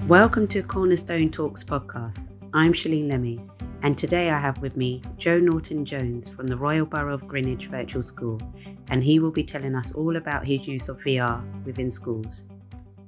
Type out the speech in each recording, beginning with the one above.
Welcome to Cornerstone Talks podcast. I'm Shalene Lemmie, and today I have with me Joe Norton-Jones from the Royal Borough of Greenwich Virtual School, and he will be telling us all about his use of VR within schools.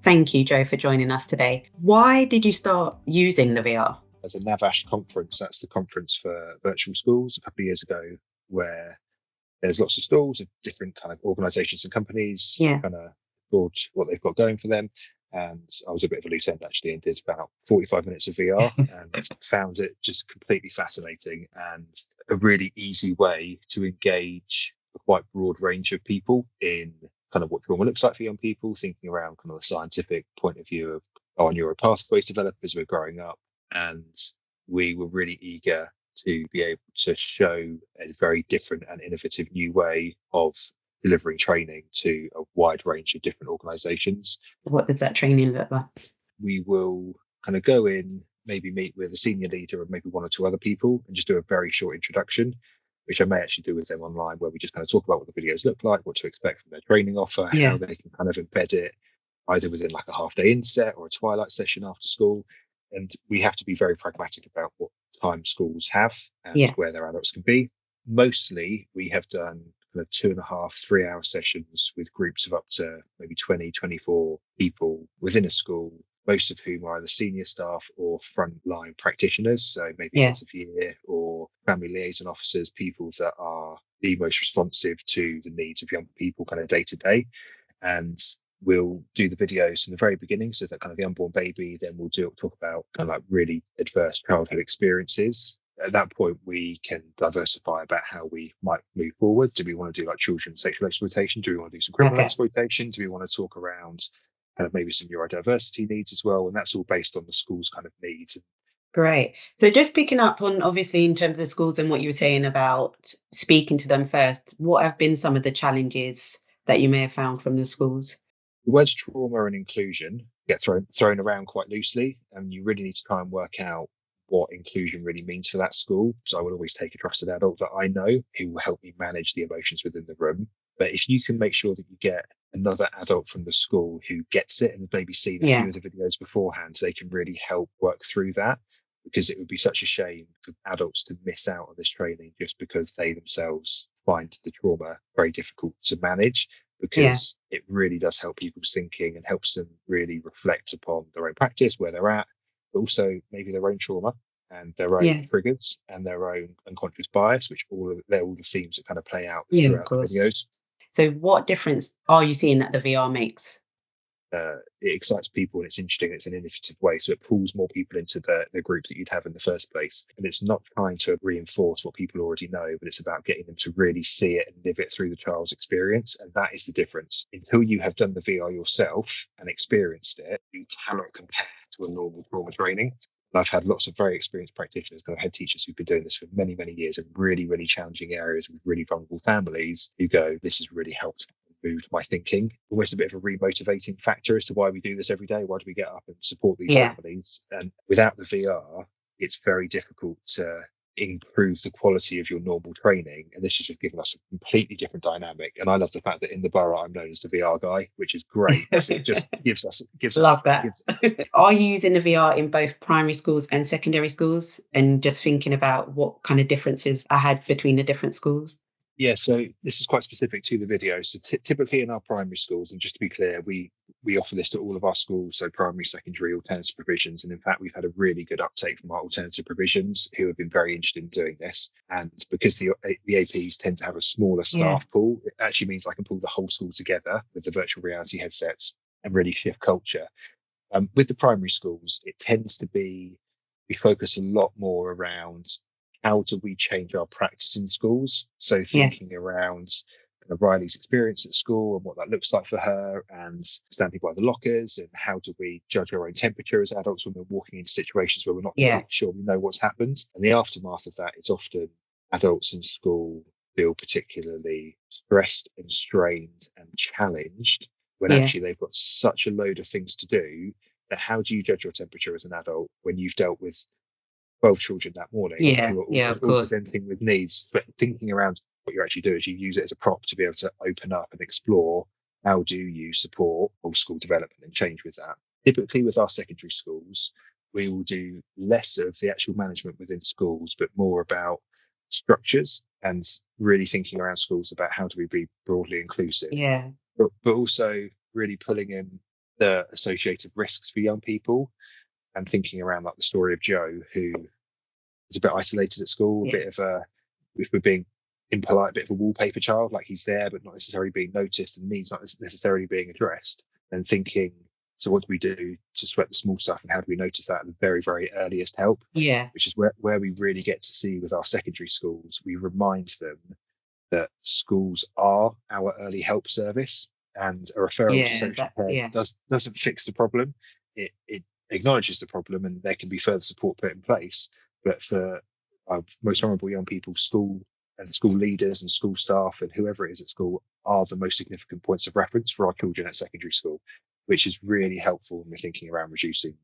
Thank you, Joe, for joining us today. Why did you start using the VR? As a NAVASH conference, that's the conference for virtual schools, a couple of years ago, where there's lots of stalls of different kind of organisations and companies, kind of broad what they've got going for them. And I was a bit of a loose end actually, and did about 45 minutes of VR and found it just completely fascinating and a really easy way to engage a quite broad range of people in kind of what trauma looks like for young people, thinking around kind of the scientific point of view of our neural pathways develop as we're growing up. And we were really eager to be able to show a very different and innovative new way of delivering training to a wide range of different organisations. What does that training look like? We will kind of go in, maybe meet with a senior leader and maybe one or two other people and just do a very short introduction, which I may actually do with them online, where we just kind of talk about what the videos look like, what to expect from their training offer, how they can kind of embed it either within like a half day inset or a twilight session after school. And we have to be very pragmatic about what time schools have and where their adults can be. Mostly we have done kind of 2.5, 3 hour sessions with groups of up to maybe 20, 24 people within a school, most of whom are either senior staff or frontline practitioners. So maybe heads of year or family liaison officers, people that are the most responsive to the needs of young people kind of day to day. And we'll do the videos from the very beginning, so that kind of the unborn baby, then we'll talk about kind of like really adverse childhood experiences. At that point, we can diversify about how we might move forward. Do we want to do like children's sexual exploitation? Do we want to do some criminal exploitation? Do we want to talk around kind of maybe some neurodiversity needs as well? And that's all based on the school's kind of needs. Great. So just picking up on, obviously, in terms of the schools and what you were saying about speaking to them first, what have been some of the challenges that you may have found from the schools? The words trauma and inclusion get thrown around quite loosely, and you really need to try and work out what inclusion really means for that school. So I would always take a trusted adult that I know who will help me manage the emotions within the room. But if you can make sure that you get another adult from the school who gets it and maybe seen a few of the videos beforehand, they can really help work through that, because it would be such a shame for adults to miss out on this training just because they themselves find the trauma very difficult to manage, because it really does help people's thinking and helps them really reflect upon their own practice, where they're at, but also maybe their own trauma and their own triggers and their own unconscious bias, which they're all the themes that kind of play out throughout the videos. So what difference are you seeing that the VR makes? It excites people and it's interesting. It's an innovative way. So it pulls more people into the group that you'd have in the first place. And it's not trying to reinforce what people already know, but it's about getting them to really see it and live it through the child's experience. And that is the difference. Until you have done the VR yourself and experienced it, you cannot compare to a normal trauma training. And I've had lots of very experienced practitioners, kind of head teachers who've been doing this for many, many years in really, really challenging areas with really vulnerable families, who go, this has really helped moved my thinking. Almost a bit of a remotivating factor as to why we do this every day. Why do we get up and support these families? And without the VR, it's very difficult to improve the quality of your normal training. And this has just given us a completely different dynamic. And I love the fact that in the borough, I'm known as the VR guy, which is great. It just gives us. Love that. Are you using the VR in both primary schools and secondary schools? And just thinking about what kind of differences I had between the different schools? Yeah, so this is quite specific to the video. So typically in our primary schools, and just to be clear, we offer this to all of our schools, so primary, secondary, alternative provisions. And in fact, we've had a really good uptake from our alternative provisions who have been very interested in doing this. And because the APs tend to have a smaller staff pool, it actually means I can pull the whole school together with the virtual reality headsets and really shift culture. With the primary schools, it tends to be, we focus a lot more around how do we change our practice in schools? So thinking around Riley's experience at school and what that looks like for her, and standing by the lockers, and how do we judge our own temperature as adults when we're walking into situations where we're not quite sure we know what's happened. And the aftermath of that is often adults in school feel particularly stressed and strained and challenged when actually they've got such a load of things to do, that how do you judge your temperature as an adult when you've dealt with 12 children that morning who are all presenting with needs? But thinking around what you actually do is you use it as a prop to be able to open up and explore how do you support whole school development and change with that. Typically with our secondary schools, we will do less of the actual management within schools, but more about structures and really thinking around schools about how do we be broadly inclusive, Yeah. but also really pulling in the associated risks for young people and thinking around like the story of Joe, who is a bit isolated at school, a Yeah. bit of a, if we're being impolite, a bit of a wallpaper child, like he's there, but not necessarily being noticed and needs not necessarily being addressed. And thinking, so what do we do to sweat the small stuff and how do we notice that at the very, very earliest help? Yeah. Which is where we really get to see with our secondary schools, we remind them that schools are our early help service, and a referral to Yeah. social care Yeah. doesn't fix the problem. It acknowledges the problem and there can be further support put in place. But for our most vulnerable young people, school and school leaders and school staff and whoever it is at school are the most significant points of reference for our children at secondary school, which is really helpful when we're thinking around reducing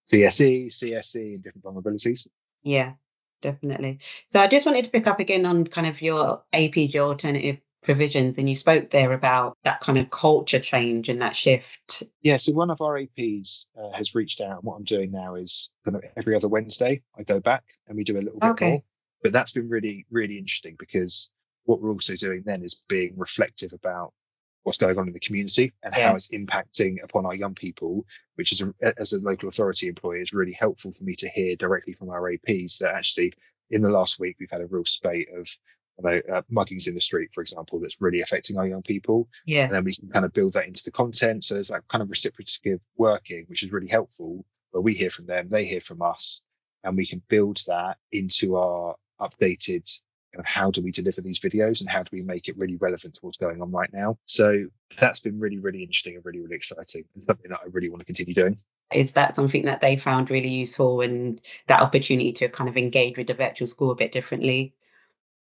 CSE, CSE, and different vulnerabilities. Yeah, definitely. So I just wanted to pick up again on kind of your APs, your alternative provisions, and you spoke there about that kind of culture change and that shift. Yeah, so one of our APs has reached out, and what I'm doing now is kind of every other Wednesday, I go back and we do a little bit more. Okay. But that's been really, really interesting because what we're also doing then is being reflective about what's going on in the community and how Yeah. it's impacting upon our young people, which is, as a local authority employee, is really helpful for me to hear directly from our APs that actually in the last week, we've had a real spate of muggings in the street, for example, that's really affecting our young people. Yeah. And then we can kind of build that into the content. So there's that kind of reciprocative working, which is really helpful, where we hear from them, they hear from us, and we can build that into our updated kind of how do we deliver these videos and how do we make it really relevant to what's going on right now. So that's been really, really interesting and really, really exciting, and something that I really want to continue doing. Is that something that they found really useful, and that opportunity to kind of engage with the virtual school a bit differently?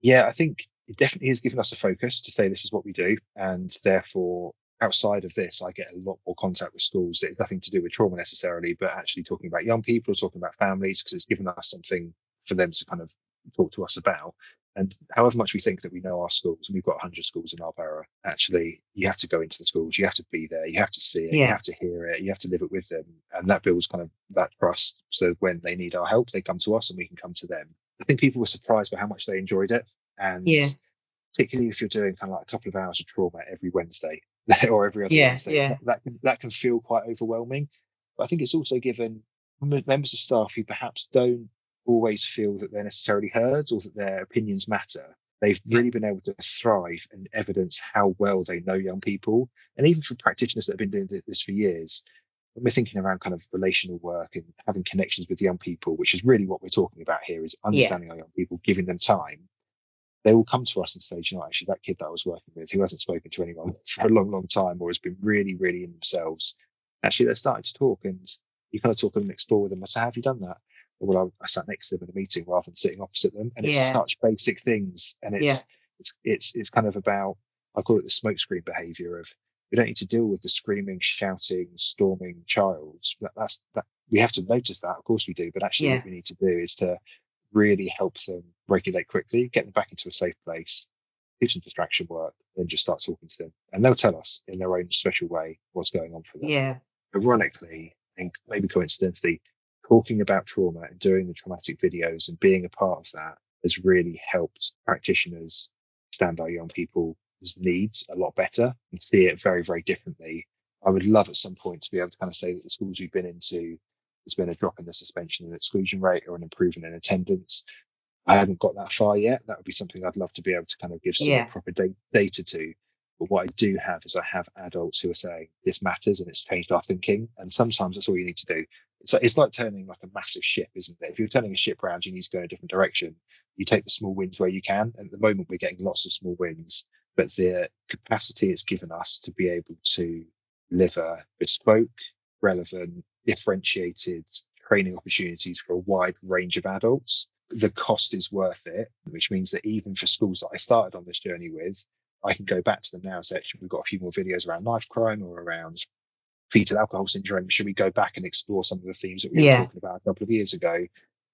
Yeah, I think it definitely has given us a focus to say this is what we do. And therefore, outside of this, I get a lot more contact with schools that has nothing to do with trauma necessarily, but actually talking about young people, talking about families, because it's given us something for them to kind of talk to us about. And however much we think that we know our schools, and we've got 100 schools in our borough, actually, you have to go into the schools, you have to be there, you have to see it, you Yeah. have to hear it, you have to live it with them. And that builds kind of that trust. So when they need our help, they come to us and we can come to them. I think people were surprised by how much they enjoyed it. And Yeah. particularly if you're doing kind of like a couple of hours of trauma every Wednesday or every other Yeah. Wednesday, Yeah. that can feel quite overwhelming. But I think it's also given members of staff who perhaps don't always feel that they're necessarily heard or that their opinions matter. They've really been able to thrive and evidence how well they know young people. And even for practitioners that have been doing this for years, when we're thinking around kind of relational work and having connections with young people, which is really what we're talking about here, is Yeah. understanding our young people, giving them time. They will come to us and say, you know, actually, that kid that I was working with, who hasn't spoken to anyone for a long, long time, or has been really, really in themselves, actually, they're starting to talk, and you kind of talk and explore with them. I say, have you done that? Well, I sat next to them in a meeting rather than sitting opposite them, and it's Yeah. such basic things, and Yeah. it's kind of about, I call it the smokescreen behaviour of, we don't need to deal with the screaming, shouting, storming child. That we have to notice that, of course we do, but actually Yeah. what we need to do is to really help them regulate quickly, get them back into a safe place, do some distraction work, then just start talking to them. And they'll tell us in their own special way what's going on for them. Yeah. Ironically, and maybe coincidentally, talking about trauma and doing the traumatic videos and being a part of that has really helped practitioners understand our young people's needs a lot better and see it very, very differently. I would love at some point to be able to kind of say that the schools we've been into, there's been a drop in the suspension and exclusion rate or an improvement in attendance. I haven't got that far yet. That would be something I'd love to be able to kind of give some Yeah. proper data to. But what I do have is I have adults who are saying this matters and it's changed our thinking. And sometimes that's all you need to do. It's like turning like a massive ship, isn't it? If you're turning a ship around, you need to go in a different direction. You take the small wins where you can. And at the moment, we're getting lots of small wins, but the capacity it's given us to be able to deliver bespoke, relevant, differentiated training opportunities for a wide range of adults, the cost is worth it, which means that even for schools that I started on this journey with, I can go back to them now and say, actually, we've got a few more videos around knife crime or around fetal alcohol syndrome. Should we go back and explore some of the themes that we were talking about a couple of years ago,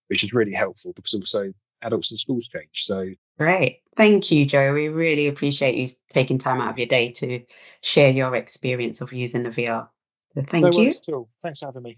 which is really helpful because also adults and schools change. So Great. Thank you, Joe. We really appreciate you taking time out of your day to share your experience of using the VR. So No thank you. worries at all. Thanks for having me.